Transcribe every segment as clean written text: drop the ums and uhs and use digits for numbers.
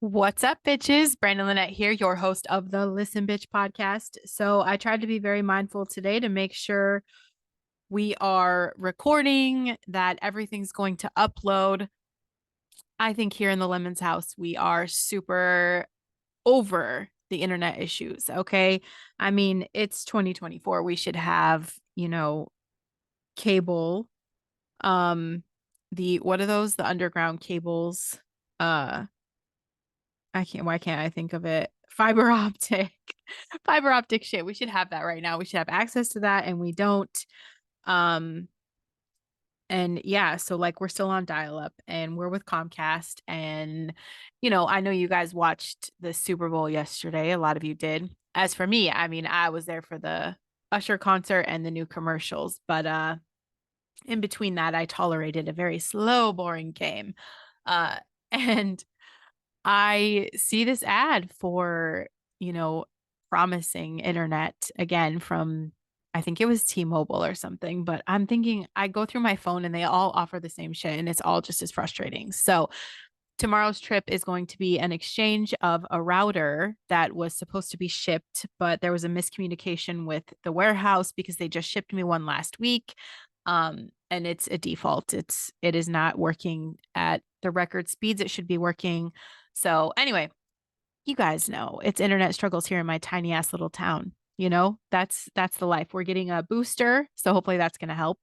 What's up, bitches? Brandon Lynette here, your host of the Listen Bitch podcast. So, I tried to be very mindful today to make sure we are recording, that everything's going to upload. I think here in the Lemons house, we are super over the internet issues. Okay. I mean, it's 2024. We should have, cable. Um, what are those? The underground cables. Uh, why can't I think of it? Fiber optic. Fiber optic shit. We should have that right now. We should have access to that and we don't. Um and yeah, so like we're still on dial up and we're with Comcast and I know you guys watched the Super Bowl yesterday. A lot of you did. As for me, I mean, I was there for the Usher concert and the new commercials, but in between that I tolerated a very slow boring game. Uh and I see this ad for, you know, promising internet again from, I think it was T-Mobile or something, but I'm thinking I go through my phone and they all offer the same shit and it's all just as frustrating. So tomorrow's trip is going to be an exchange of a router that was supposed to be shipped, but there was a miscommunication with the warehouse because they just shipped me one last week. And it's a default. It is not working at the record speeds it should be working. So anyway, you guys know it's internet struggles here in my tiny ass little town. That's the life. We're getting a booster, so hopefully that's going to help.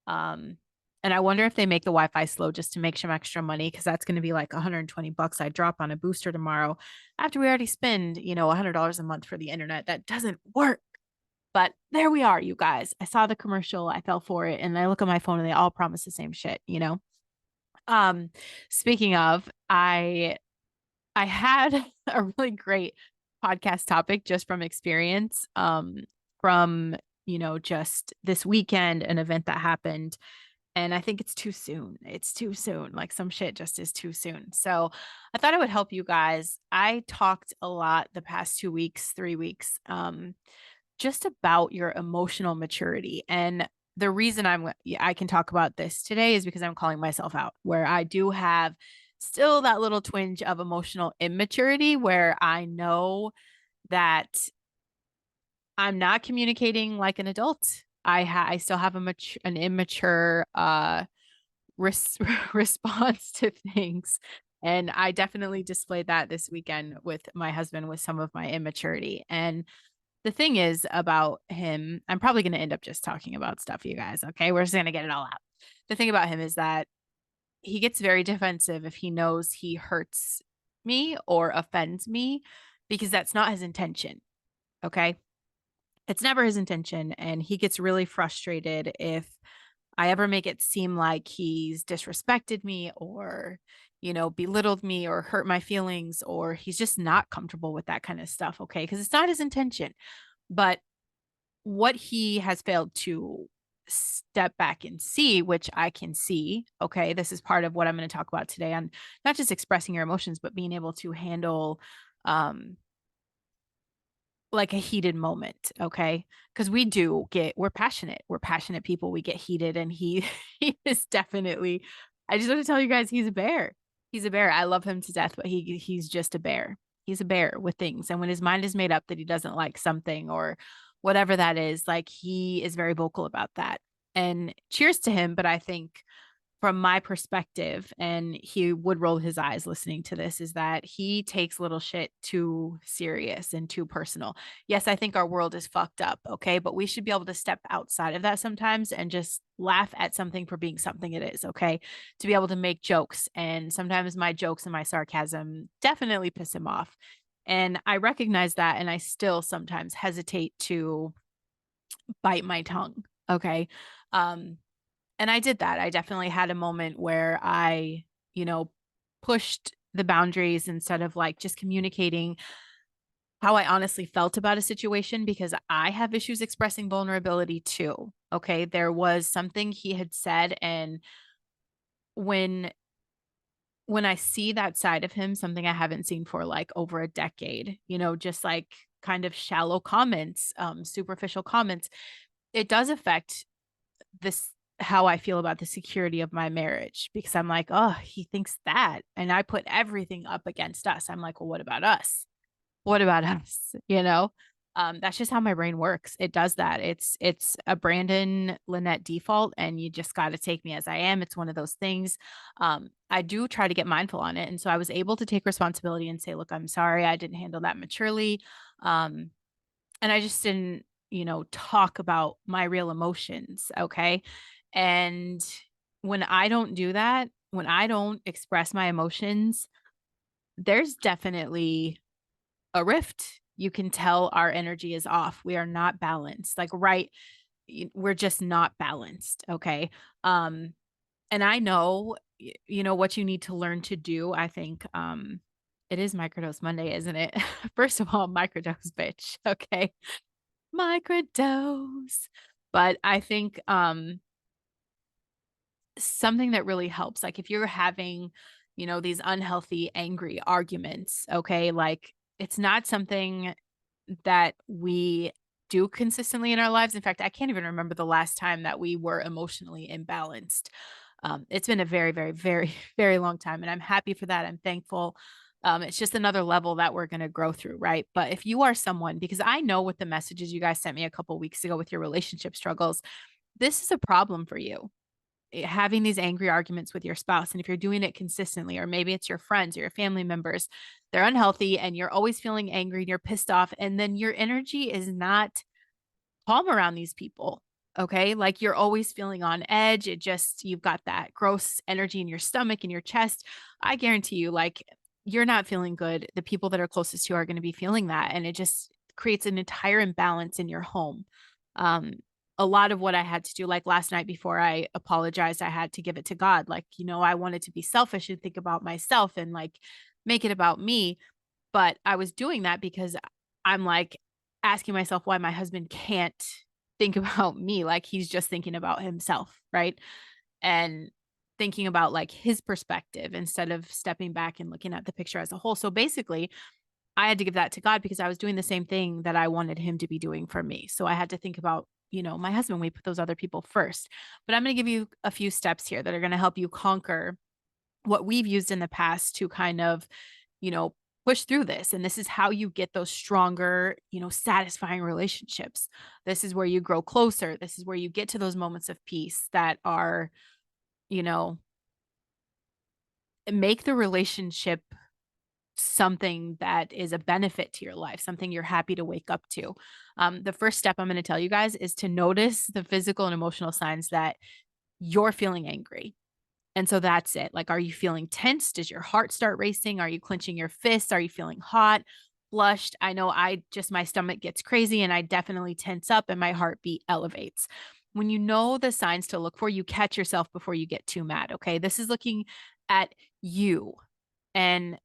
Um, and I wonder if they make the Wi-Fi slow just to make some extra money because that's going to be like $120 I drop on a booster tomorrow after we already spend, $100 a month for the internet. That doesn't work. But there we are, you guys. I saw the commercial, I fell for it, and I look at my phone and they all promise the same shit. Um, Speaking of, I had a really great podcast topic just from experience, from, just this weekend, an event that happened. And I think it's too soon. It's too soon. Like some shit just is too soon. So I thought it would help you guys. I talked a lot the past 2 weeks, 3 weeks, just about your emotional maturity. And the reason I can talk about this today is because I'm calling myself out, where I do have still that little twinge of emotional immaturity where I know that I'm not communicating like an adult. I still have an immature res- response to things. And I definitely displayed that this weekend with my husband with some of my immaturity. And the thing is about him, I'm probably going to end up just talking about stuff, you guys. Okay. We're just going to get it all out. The thing about him is that he gets very defensive if he knows he hurts me or offends me because that's not his intention. Okay. It's never his intention. And he gets really frustrated if I ever make it seem like he's disrespected me or, belittled me or hurt my feelings, or he's just not comfortable with that kind of stuff. Okay. Because it's not his intention. But what he has failed to step back and see, which I can see, okay, this is part of what I'm going to talk about today on not just expressing your emotions, but being able to handle um like a heated moment, okay? Because we're passionate people, we get heated, and he he is definitely, I just want to tell you guys, he's a bear. He's a bear. I love him to death, but he's just a bear. He's a bear with things. And when his mind is made up that he doesn't like something or whatever that is, like he is very vocal about that. And cheers to him, but I think from my perspective, and he would roll his eyes listening to this, is that he takes little shit too serious and too personal. Yes, I think our world is fucked up, okay? But we should be able to step outside of that sometimes and just laugh at something for being something it is, okay? To be able to make jokes. And sometimes my jokes and my sarcasm definitely piss him off. And I recognize that, and I still sometimes hesitate to bite my tongue, okay? Um, and I did that. I definitely had a moment where I, you know, pushed the boundaries instead of like just communicating how I honestly felt about a situation because I have issues expressing vulnerability too. Okay. There was something he had said. And when I see that side of him, something I haven't seen for like over a decade, just like kind of shallow comments, superficial comments, it does affect this. how I feel about the security of my marriage because I'm like, oh, he thinks that. And I put everything up against us. I'm like, well, what about us? What about us? You know? That's just how my brain works. It does that. It's a Brandon Lynette default, and you just got to take me as I am. It's one of those things. I do try to get mindful on it, and so I was able to take responsibility and say, "Look, I'm sorry, I didn't handle that maturely," um, and I just didn't, talk about my real emotions. Okay, and when I don't do that, when I don't express my emotions, there's definitely a rift. You can tell our energy is off. We are not balanced. Like, right, we're just not balanced, okay? Um, and I know, what you need to learn to do. I think, it is Microdose Monday, isn't it? First of all, microdose, bitch, okay? Microdose. But I think, something that really helps, like, if you're having, these unhealthy, angry arguments, okay, like, it's not something that we do consistently in our lives. In fact, I can't even remember the last time that we were emotionally imbalanced. It's been a very, very, very, very long time, and I'm happy for that. I'm thankful. It's just another level that we're going to grow through, right? But if you are someone, because I know with the messages you guys sent me a couple weeks ago with your relationship struggles, this is a problem for you, having these angry arguments with your spouse. And if you're doing it consistently, or maybe it's your friends or your family members, they're unhealthy and you're always feeling angry and you're pissed off. And then your energy is not calm around these people. Okay. Like, you're always feeling on edge. You've got that gross energy in your stomach and your chest. I guarantee you, like, you're not feeling good. The people that are closest to you are going to be feeling that. And it just creates an entire imbalance in your home. Um, a lot of what I had to do, like last night before I apologized, I had to give it to God. Like, I wanted to be selfish and think about myself and like make it about me. But I was doing that because I'm like asking myself why my husband can't think about me. Like, he's just thinking about himself, right? And thinking about like his perspective instead of stepping back and looking at the picture as a whole. So basically, I had to give that to God because I was doing the same thing that I wanted him to be doing for me. So I had to think about, my husband. We put those other people first. But I'm going to give you a few steps here that are going to help you conquer what we've used in the past to kind of, you know, push through this. And this is how you get those stronger, satisfying relationships. This is where you grow closer. This is where you get to those moments of peace that are, you know, make the relationship something that is a benefit to your life, something you're happy to wake up to. The first step I'm going to tell you guys is to notice the physical and emotional signs that you're feeling angry. And so that's it. Like, are you feeling tense? Does your heart start racing? Are you clenching your fists? Are you feeling hot, flushed? I know my stomach gets crazy and I definitely tense up and my heartbeat elevates. When you know the signs to look for, you catch yourself before you get too mad. Okay. This is looking at you, and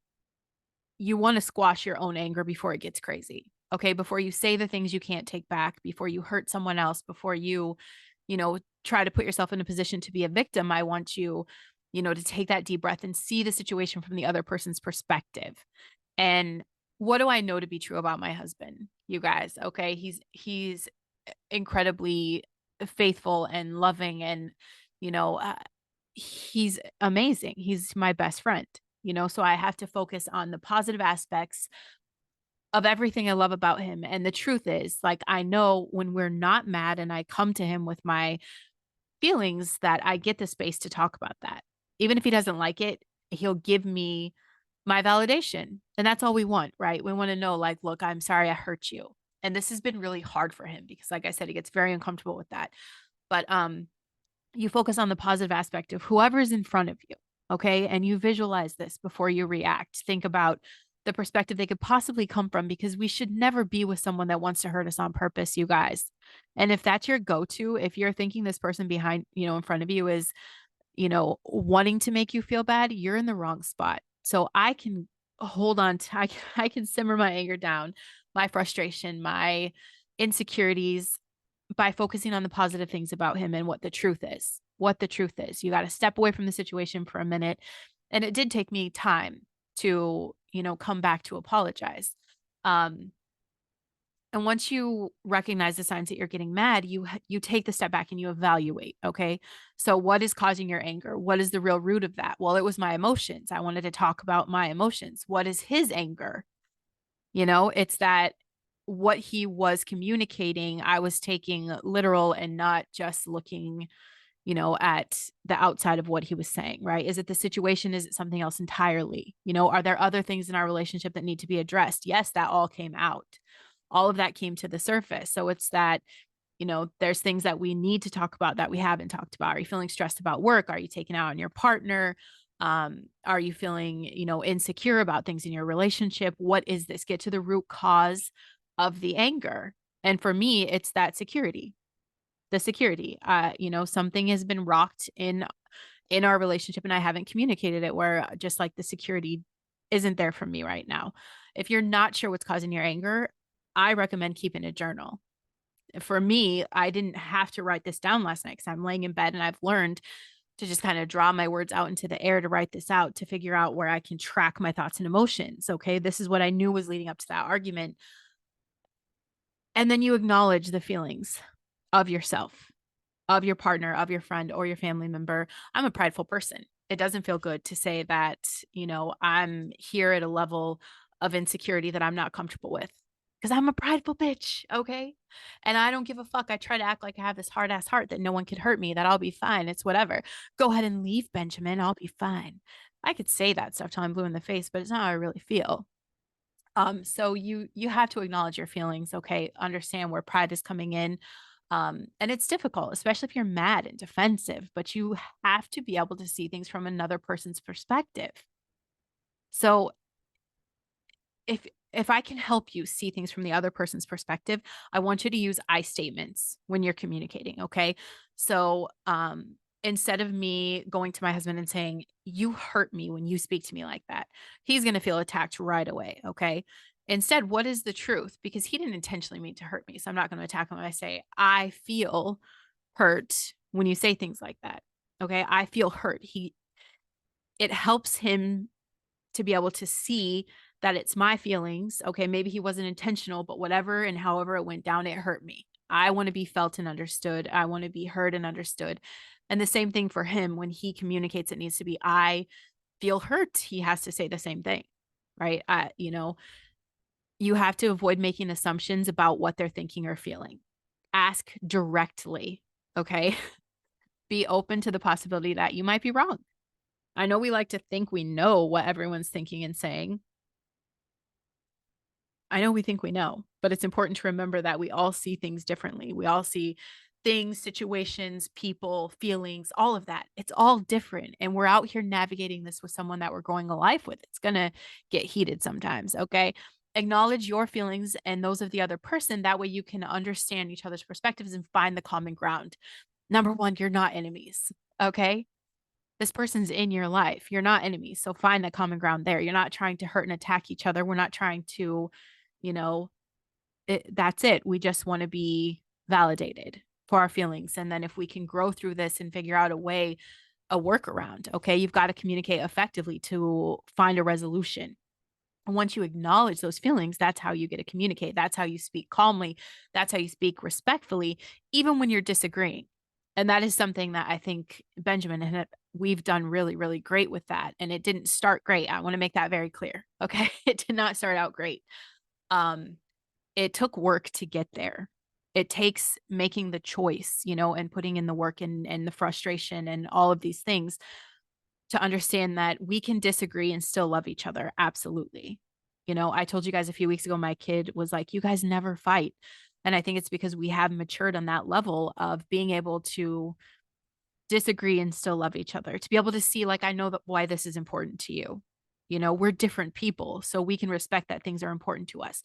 you want to squash your own anger before it gets crazy. Okay. Before you say the things you can't take back, before you hurt someone else, before you try to put yourself in a position to be a victim, I want you, to take that deep breath and see the situation from the other person's perspective. And what do I know to be true about my husband, you guys? Okay. He's incredibly faithful and loving, and, you know, uh, he's amazing. He's my best friend. So I have to focus on the positive aspects of everything I love about him. And the truth is, like, I know when we're not mad and I come to him with my feelings, that I get the space to talk about that. Even if he doesn't like it, he'll give me my validation. And that's all we want, right? We want to know, like, look, I'm sorry I hurt you. And this has been really hard for him because, like I said, he gets very uncomfortable with that. But you focus on the positive aspect of whoever's in front of you. Okay. And you visualize this before you react. Think about the perspective they could possibly come from, because we should never be with someone that wants to hurt us on purpose, you guys. And if that's your go to, if you're thinking this person behind, in front of you is, wanting to make you feel bad, you're in the wrong spot. So I can hold on to, I can simmer my anger down, my frustration, my insecurities, by focusing on the positive things about him and what the truth is. What the truth is. You got to step away from the situation for a minute. And it did take me time to, come back to apologize. Um, And once you recognize the signs that you're getting mad, you take the step back and you evaluate, okay? So what is causing your anger? What is the real root of that? Well, it was my emotions. I wanted to talk about my emotions. What is his anger? It's that what he was communicating, I was taking literal and not just looking, at the outside of what he was saying, right? Is it the situation? Is it something else entirely? Are there other things in our relationship that need to be addressed? Yes, that all came out. All of that came to the surface. So it's that, there's things that we need to talk about that we haven't talked about. Are you feeling stressed about work? Are you taking out on your partner? Are you feeling, insecure about things in your relationship? What is this? Get to the root cause of the anger. And for me, it's that security, the security. Something has been rocked in our relationship and I haven't communicated it where just like the security isn't there for me right now. If you're not sure what's causing your anger, I recommend keeping a journal. For me, I didn't have to write this down last night because I'm laying in bed and I've learned to just kind of draw my words out into the air to write this out to figure out where I can track my thoughts and emotions. Okay. This is what I knew was leading up to that argument. And then you acknowledge the feelings of yourself, of your partner, of your friend, or your family member. I'm a prideful person. It doesn't feel good to say that, I'm here at a level of insecurity that I'm not comfortable with because I'm a prideful bitch. Okay. And I don't give a fuck. I try to act like I have this hard ass heart that no one could hurt me, that I'll be fine. It's whatever. Go ahead and leave, Benjamin. I'll be fine. I could say that stuff till I'm blue in the face, but it's not how I really feel. So you have to acknowledge your feelings, okay? Understand where pride is coming in. And it's difficult, especially if you're mad and defensive, but you have to be able to see things from another person's perspective. So if I can help you see things from the other person's perspective, I want you to use I statements when you're communicating, okay? So, instead of me going to my husband and saying, "You hurt me when you speak to me like that," he's going to feel attacked right away, okay? Instead, what is the truth? Because he didn't intentionally mean to hurt me, so I'm not going to attack him. I say, "I feel hurt when you say things like that." Okay? I feel hurt. It helps him to be able to see that it's my feelings. Okay, maybe he wasn't intentional, but whatever and however it went down, it hurt me. I want to be felt and understood. I want to be heard and understood. And the same thing for him when he communicates, it needs to be, I feel hurt. He has to say the same thing, right? You have to avoid making assumptions about what they're thinking or feeling. Ask directly, okay? Be open to the possibility that you might be wrong. I know we like to think we know what everyone's thinking and saying, I know we think we know, but it's important to remember that we all see things differently. We all see things, situations, people, feelings, all of that. It's all different. And we're out here navigating this with someone that we're going a life with. It's going to get heated sometimes. Okay. Acknowledge your feelings and those of the other person. That way you can understand each other's perspectives and find the common ground. Number one, you're not enemies. Okay. This person's in your life. You're not enemies. So find the common ground there. You're not trying to hurt and attack each other. We're not trying to, you know, that's it. We just want to be validated for our feelings. And then if we can grow through this and figure out a way, a workaround, okay, you've got to communicate effectively to find a resolution. And once you acknowledge those feelings, that's how you get to communicate. That's how you speak calmly. That's how you speak respectfully, even when you're disagreeing. And that is something that I think Benjamin and we've done really, really great with that. And it didn't start great. I want to make that very clear. Okay. It did not start out great. Um, it took work to get there. It takes making the choice, and putting in the work and the frustration and all of these things to understand that we can disagree and still love each other. Absolutely. I told you guys a few weeks ago, my kid was like, "You guys never fight." And I think it's because we have matured on that level of being able to disagree and still love each other, to be able to see, like, I know that why this is important to you. We're different people, so we can respect that things are important to us.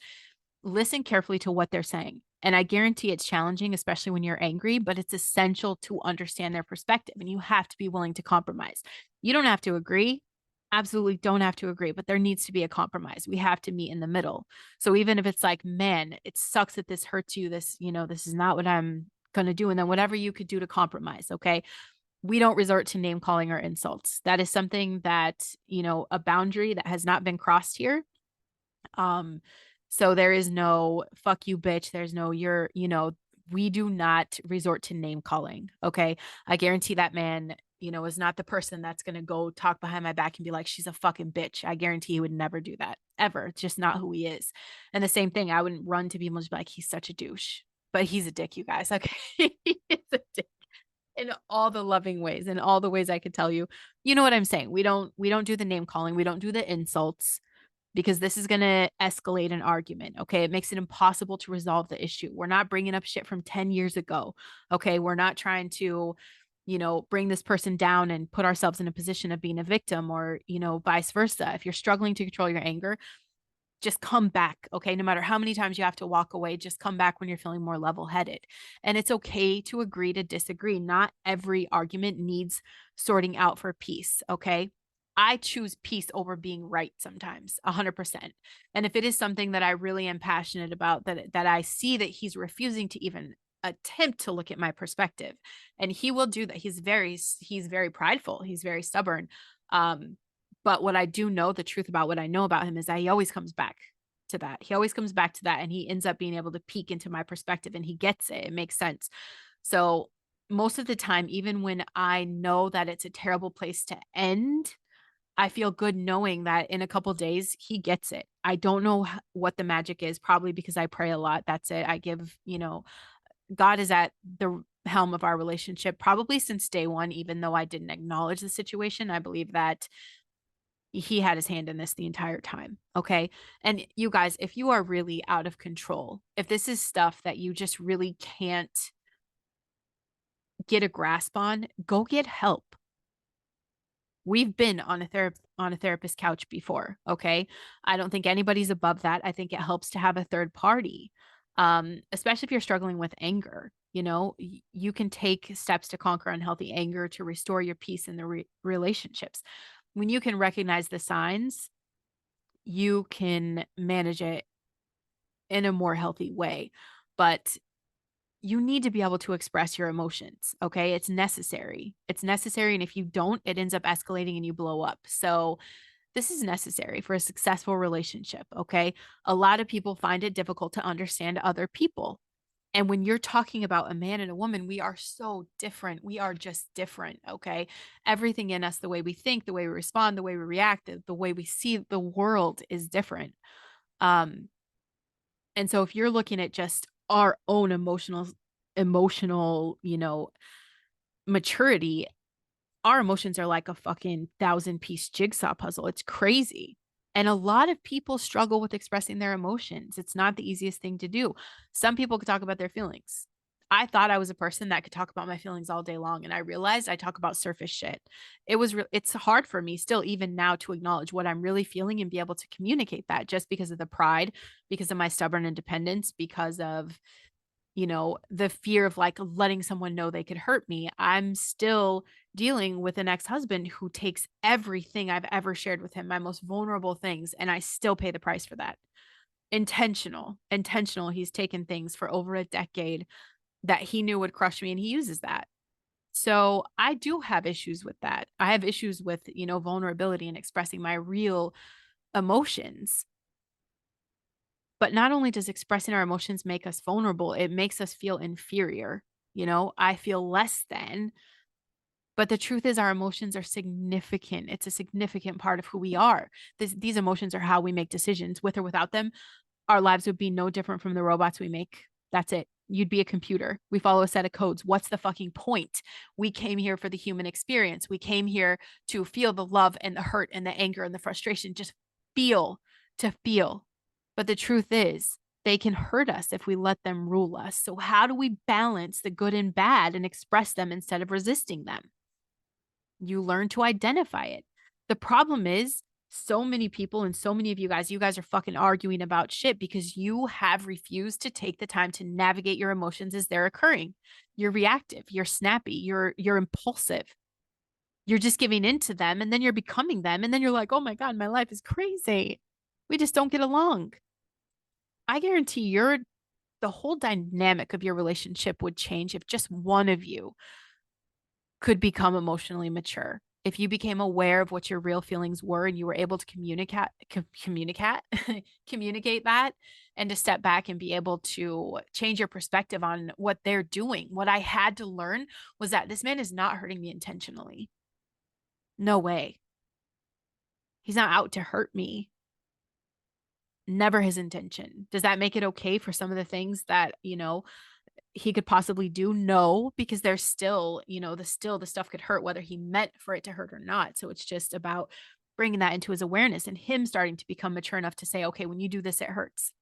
Listen carefully to what they're saying. And I guarantee it's challenging, especially when you're angry, but it's essential to understand their perspective. And you have to be willing to compromise. You don't have to agree. Absolutely don't have to agree, but there needs to be a compromise. We have to meet in the middle. So even if it's like, man, it sucks that this hurts you, this is not what I'm going to do. And then whatever you could do to compromise. Okay. We don't resort to name calling or insults. That is something that, a boundary that has not been crossed here. Um, So there is no fuck you, bitch. There's no we do not resort to name calling. Okay. I guarantee that man, is not the person that's going to go talk behind my back and be like, she's a fucking bitch. I guarantee he would never do that ever. It's just not who he is. And the same thing, I wouldn't run to people and just be like, he's such a douche, but he's a dick, you guys. Okay. He is a dick in all the loving ways, in all the ways I could tell you. You know what I'm saying? We don't do the name calling. We don't do the insults because this is going to escalate an argument. Okay. It makes it impossible to resolve the issue. We're not bringing up shit from 10 years ago. Okay. We're not trying to, bring this person down and put ourselves in a position of being a victim or, vice versa. If you're struggling to control your anger, just come back. Okay. No matter how many times you have to walk away, just come back when you're feeling more level headed. And it's okay to agree to disagree. Not every argument needs sorting out for peace. Okay. I choose peace over being right sometimes, 100%. And if it is something that I really am passionate about, that I see that he's refusing to even attempt to look at my perspective, and he will do that. He's very prideful. He's very stubborn. Um, but what I do know, the truth about what I know about him is that he always comes back to that. He always comes back to that, and he ends up being able to peek into my perspective, and he gets it. It makes sense. So most of the time, even when I know that it's a terrible place to end, I feel good knowing that in a couple days he gets it. I don't know what the magic is, probably because I pray a lot. That's it. I give, God is at the helm of our relationship probably since day one, even though I didn't acknowledge the situation. I believe that he had his hand in this the entire time. Okay. And you guys, if you are really out of control, if this is stuff that you just really can't get a grasp on, go get help. We've been on a therapist couch before. Okay. I don't think anybody's above that. I think it helps to have a third party. Especially if you're struggling with anger. You can take steps to conquer unhealthy anger to restore your peace in the relationships. When you can recognize the signs, you can manage it in a more healthy way. But you need to be able to express your emotions. Okay. It's necessary. It's necessary. And if you don't, it ends up escalating and you blow up. So, this is necessary for a successful relationship. Okay. A lot of people find it difficult to understand other people. And when you're talking about a man and a woman, we are so different. We are just different. Okay. Everything in us, the way we think, the way we respond, the way we react, the way we see the world is different. Um, and so if you're looking at just our own emotional, maturity, our emotions are like a fucking 1,000-piece jigsaw puzzle. It's crazy. And a lot of people struggle with expressing their emotions. It's not the easiest thing to do. Some people could talk about their feelings. I thought I was a person that could talk about my feelings all day long, and I realized I talk about surface shit. It's hard for me still even now to acknowledge what I'm really feeling and be able to communicate that, just because of the pride, because of my stubborn independence, because of the fear of like letting someone know they could hurt me. I'm still dealing with an ex-husband who takes everything I've ever shared with him, my most vulnerable things, and I still pay the price for that. Intentional. He's taken things for over a decade that he knew would crush me, and he uses that. So I do have issues with that. I have issues with, vulnerability and expressing my real emotions. But not only does expressing our emotions make us vulnerable, it makes us feel inferior. I feel less than. But the truth is, our emotions are significant. It's a significant part of who we are. These emotions are how we make decisions. With or without them, our lives would be no different from the robots we make. That's it. You'd be a computer. We follow a set of codes. What's the fucking point? We came here for the human experience. We came here to feel the love and the hurt and the anger and the frustration. Just feel, to feel. But the truth is, they can hurt us if we let them rule us. So, how do we balance the good and bad and express them instead of resisting them? You learn to identify it. The problem is, so many people and so many of you guys are fucking arguing about shit because you have refused to take the time to navigate your emotions as they're occurring. You're reactive, you're snappy, you're impulsive. You're just giving into them, and then you're becoming them, and then you're like, "Oh my God, my life is crazy. We just don't get along." I guarantee the whole dynamic of your relationship would change if just one of you could become emotionally mature. if you became aware of what your real feelings were and you were able to communicate that and to step back and be able to change your perspective on what they're doing. What I had to learn was that this man is not hurting me intentionally. No way. He's not out to hurt me. Never his intention. Does that make it okay for some of the things that, he could possibly do? No, because there's still, the stuff could hurt whether he meant for it to hurt or not. So it's just about bringing that into his awareness and him starting to become mature enough to say, okay, when you do this, it hurts.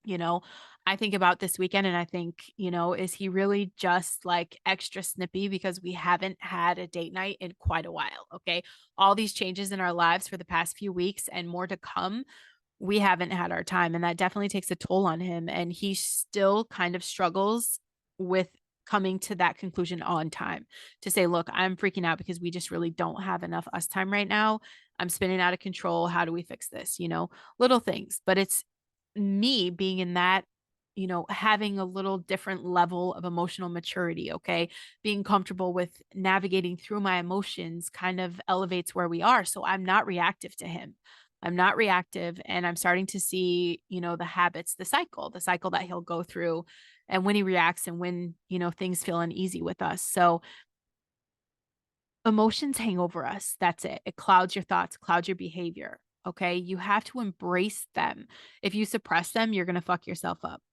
You know, I think about this weekend and I think, is he really just like extra snippy because we haven't had a date night in quite a while? Okay. All these changes in our lives for the past few weeks and more to come, we haven't had our time. And that definitely takes a toll on him. And he still kind of struggles with coming to that conclusion on time to say, look, I'm freaking out because we just really don't have enough us time right now. I'm spinning out of control. How do we fix this? Little things, but it's me being in that, having a little different level of emotional maturity. Okay. Being comfortable with navigating through my emotions kind of elevates where we are. So I'm not reactive to him. I'm not reactive and I'm starting to see, the habits, the cycle that he'll go through and when he reacts and when, things feel uneasy with us. So emotions hang over us. That's it. It clouds your thoughts, clouds your behavior. Okay. You have to embrace them. If you suppress them, you're going to fuck yourself up.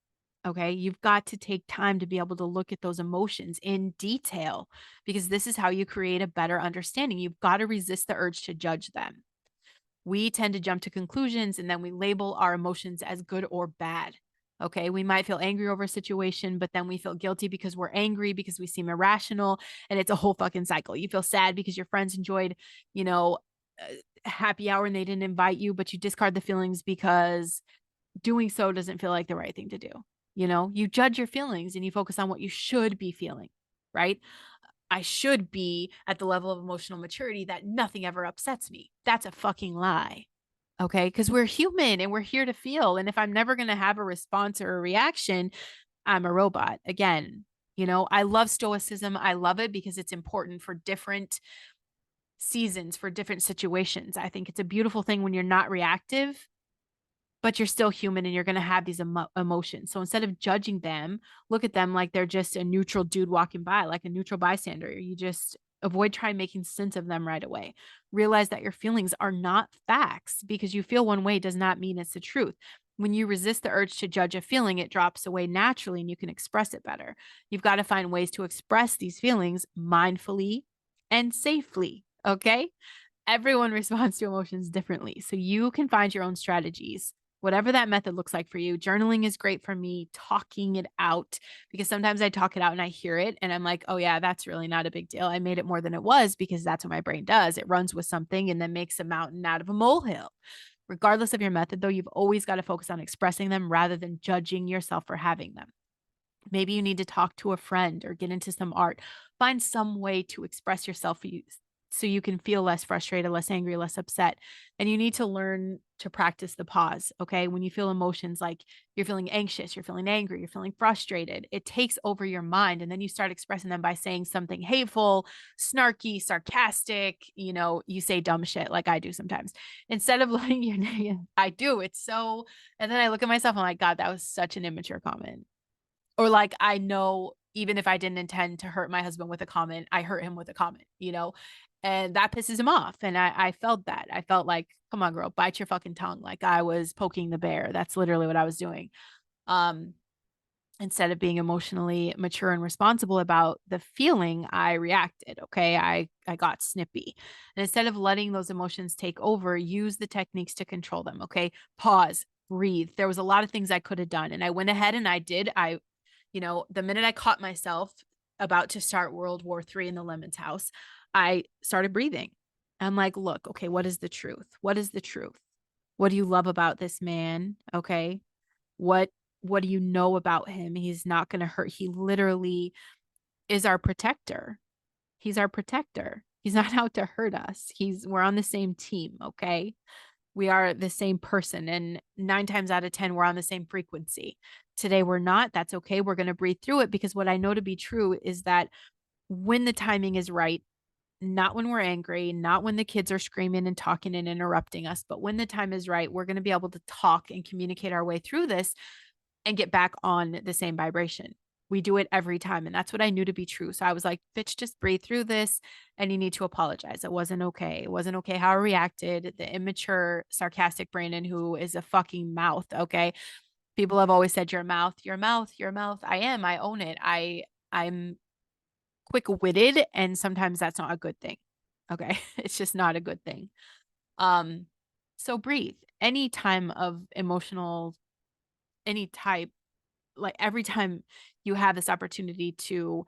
Okay. You've got to take time to be able to look at those emotions in detail because this is how you create a better understanding. You've got to resist the urge to judge them. We tend to jump to conclusions and then we label our emotions as good or bad. Okay. We might feel angry over a situation, but then we feel guilty because we're angry because we seem irrational. And it's a whole fucking cycle. You feel sad because your friends enjoyed, you know, happy hour and they didn't invite you, but you discard the feelings because doing so doesn't feel like the right thing to do. You judge your feelings and you focus on what you should be feeling, right? I should be at the level of emotional maturity that nothing ever upsets me. That's a fucking lie. Okay. Because we're human and we're here to feel. And if I'm never going to have a response or a reaction, I'm a robot. Again, I love stoicism. I love it because it's important for different seasons, for different situations. I think it's a beautiful thing when you're not reactive but you're still human and you're going to have these emotions. So instead of judging them, look at them like they're just a neutral dude walking by, like a neutral bystander. You just avoid trying making sense of them right away. Realize that your feelings are not facts because you feel one way does not mean it's the truth. When you resist the urge to judge a feeling, it drops away naturally and you can express it better. You've got to find ways to express these feelings mindfully and safely. Okay. Everyone responds to emotions differently. So you can find your own strategies whatever that method looks like for you. Journaling is great for me, talking it out, because sometimes I talk it out and I hear it and I'm like, oh, yeah, that's really not a big deal. I made it more than it was because that's what my brain does. It runs with something and then makes a mountain out of a molehill. Regardless of your method, though, you've always got to focus on expressing them rather than judging yourself for having them. Maybe you need to talk to a friend or get into some art. Find some way to express yourself so you can feel less frustrated, less angry, less upset. And you need to learn to practice the pause. Okay. When you feel emotions like you're feeling anxious, you're feeling angry, you're feeling frustrated, it takes over your mind. And then you start expressing them by saying something hateful, snarky, sarcastic. You say dumb shit like I do sometimes. Instead of letting I do. It's so, and then I look at myself, I'm like, God, that was such an immature comment. Or like, I know even if I didn't intend to hurt my husband with a comment, I hurt him with a comment. And that pisses him off. And I felt that. I felt like, come on, girl, bite your fucking tongue. Like I was poking the bear. That's literally what I was doing. Um, Instead of being emotionally mature and responsible about the feeling, I reacted. Okay. I got snippy. And instead of letting those emotions take over, use the techniques to control them. Okay. Pause, breathe. There was a lot of things I could have done. And I went ahead and I did. The minute I caught myself about to start World War III in the Lemon's house, I started breathing. I'm like, look, okay, what is the truth? What is the truth? What do you love about this man? Okay. What what do you know about him? He's not going to hurt. He literally is our protector. He's our protector. He's not out to hurt us. We're on the same team, okay? We are the same person and 9 times out of 10 we're on the same frequency. Today we're not. That's okay. We're going to breathe through it because what I know to be true is that when the timing is right, not when we're angry, not when the kids are screaming and talking and interrupting us, but when the time is right, we're going to be able to talk and communicate our way through this and get back on the same vibration. We do it every time. And that's what I knew to be true. So I was like, bitch, just breathe through this and you need to apologize. It wasn't okay. It wasn't okay how I reacted. The immature, sarcastic Brandon, who is a fucking mouth. Okay. People have always said, your mouth, your mouth, your mouth. I am. I own it. I'm quick-witted, and sometimes that's not a good thing. Okay. It's just not a good thing. Um, so breathe. Any time of emotional, any type, like every time you have this opportunity to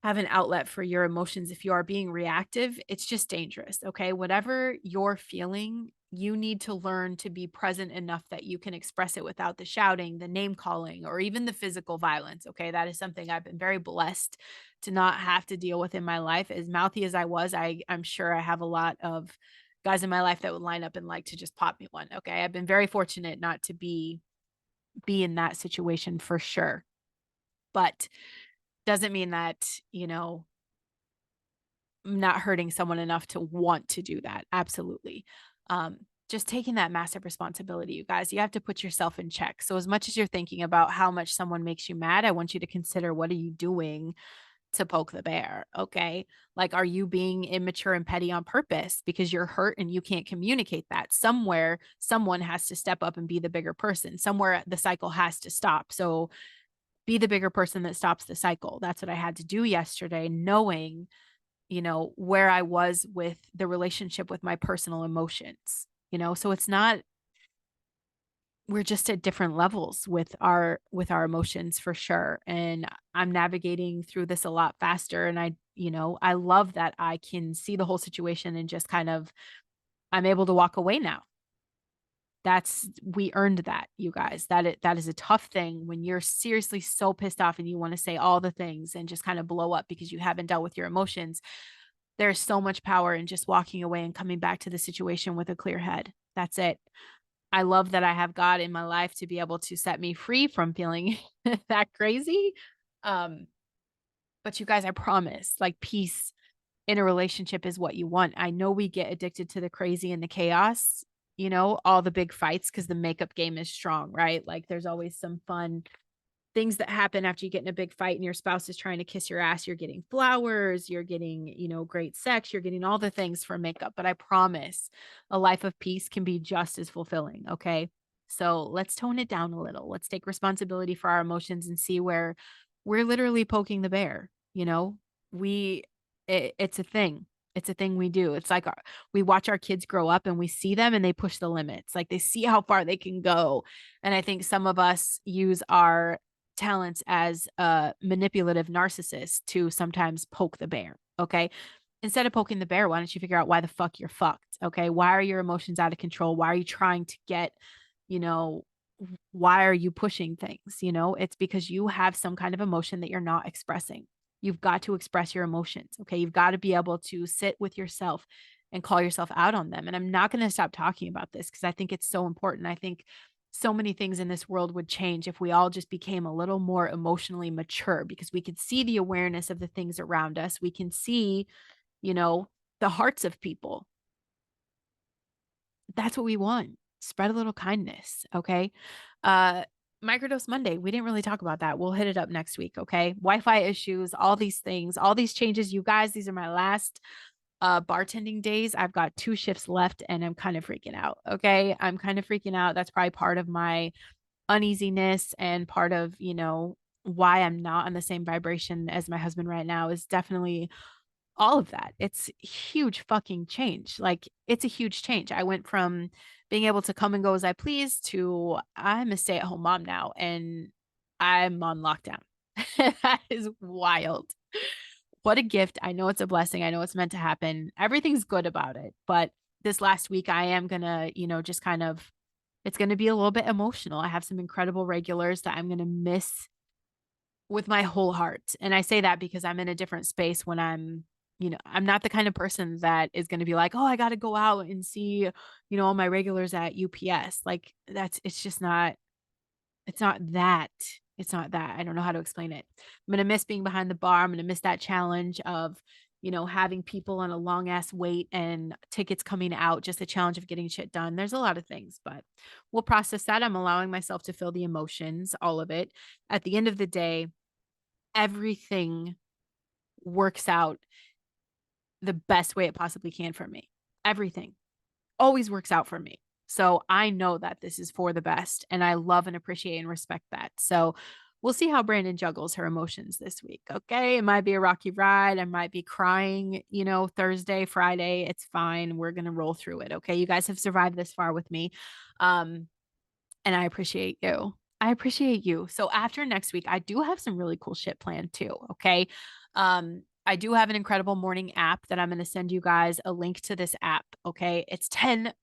have an outlet for your emotions, if you are being reactive, it's just dangerous. Okay. Whatever you're feeling, you need to learn to be present enough that you can express it without the shouting, the name calling, or even the physical violence. Okay. That is something I've been very blessed to not have to deal with in my life. As mouthy as I was, I'm sure I have a lot of guys in my life that would line up and like to just pop me one. Okay. I've been very fortunate not to be in that situation for sure. But doesn't mean that, not hurting someone enough to want to do that. Absolutely. Just taking that massive responsibility, you guys, you have to put yourself in check. So as much as you're thinking about how much someone makes you mad, I want you to consider, what are you doing to poke the bear? Okay. Like, are you being immature and petty on purpose because you're hurt and you can't communicate that? Somewhere, someone has to step up and be the bigger person. Somewhere the cycle has to stop. So be the bigger person that stops the cycle. That's what I had to do yesterday, knowing, where I was with the relationship with my personal emotions, so it's not, we're just at different levels with our emotions for sure. And I'm navigating through this a lot faster. And I love that I can see the whole situation and just kind of, I'm able to walk away now. We earned that, you guys. That is a tough thing when you're seriously so pissed off and you want to say all the things and just kind of blow up because you haven't dealt with your emotions. There's so much power in just walking away and coming back to the situation with a clear head. That's it. I love that I have God in my life to be able to set me free from feeling that crazy. Um, but you guys, I promise, like, peace in a relationship is what you want. I know we get addicted to the crazy and the chaos, all the big fights because the makeup game is strong, right? Like, there's always some fun things that happen after you get in a big fight and your spouse is trying to kiss your ass. You're getting flowers, you're getting, great sex, you're getting all the things for makeup. But I promise a life of peace can be just as fulfilling. Okay. So let's tone it down a little. Let's take responsibility for our emotions and see where we're literally poking the bear. We, it's a thing. It's a thing we do. It's like we watch our kids grow up and we see them and they push the limits. Like, they see how far they can go. And I think some of us use our talents as a manipulative narcissist to sometimes poke the bear. Okay. Instead of poking the bear, why don't you figure out why the fuck you're fucked? Okay. Why are your emotions out of control? Why are you trying to get, you know, why are you pushing things? It's because you have some kind of emotion that you're not expressing. You've got to express your emotions. Okay. You've got to be able to sit with yourself and call yourself out on them. And I'm not going to stop talking about this because I think it's so important. I think so many things in this world would change if we all just became a little more emotionally mature, because we could see the awareness of the things around us. We can see, you know, the hearts of people. That's what we want. Spread a little kindness. Okay. Uh, Microdose Monday. We didn't really talk about that. We'll hit it up next week. Okay. Wi-Fi issues, all these things, all these changes. You guys, these are my last bartending days. I've got 2 shifts left and I'm kind of freaking out. Okay. I'm kind of freaking out. That's probably part of my uneasiness and part of, why I'm not on the same vibration as my husband right now is definitely all of that. It's huge fucking change. Like, it's a huge change. I went from being able to come and go as I please to I'm a stay-at-home mom now and I'm on lockdown. That is wild. What a gift. I know it's a blessing. I know it's meant to happen. Everything's good about it. But this last week, I am going to, just kind of, it's going to be a little bit emotional. I have some incredible regulars that I'm going to miss with my whole heart. And I say that because I'm in a different space when I'm not the kind of person that is going to be like, oh, I got to go out and see, all my regulars at UPS. Like, it's just not, it's not that. It's not that. I don't know how to explain it. I'm going to miss being behind the bar. I'm going to miss that challenge of, having people on a long ass wait and tickets coming out, just the challenge of getting shit done. There's a lot of things, but we'll process that. I'm allowing myself to feel the emotions, all of it. At the end of the day, everything works out the best way it possibly can for me. Everything always works out for me. So I know that this is for the best, and I love and appreciate and respect that. So we'll see how Brandon juggles her emotions this week. Okay. It might be a rocky ride. I might be crying, Thursday, Friday. It's fine. We're going to roll through it. Okay. You guys have survived this far with me. Um, and I appreciate you. I appreciate you. So after next week, I do have some really cool shit planned too. Okay. I do have an incredible morning app that I'm going to send you guys a link to this app. Okay. It's $10.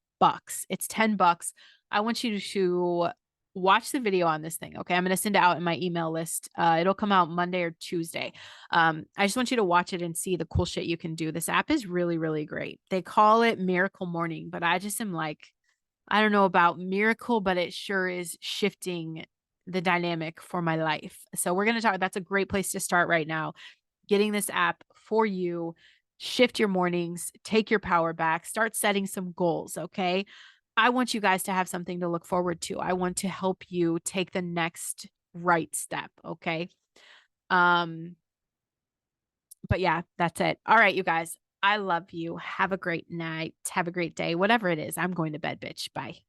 It's $10. I want you to watch the video on this thing. Okay. I'm going to send it out in my email list. It'll come out Monday or Tuesday. I just want you to watch it and see the cool shit you can do. This app is really, really great. They call it Miracle Morning, but I just am like, I don't know about miracle, but it sure is shifting the dynamic for my life. So we're going to talk. That's a great place to start right now. Getting this app for you, shift your mornings, take your power back, start setting some goals. Okay. I want you guys to have something to look forward to. I want to help you take the next right step. Okay. Um, but yeah, that's it. All right, you guys. I love you. Have a great night. Have a great day. Whatever it is, I'm going to bed, bitch. Bye.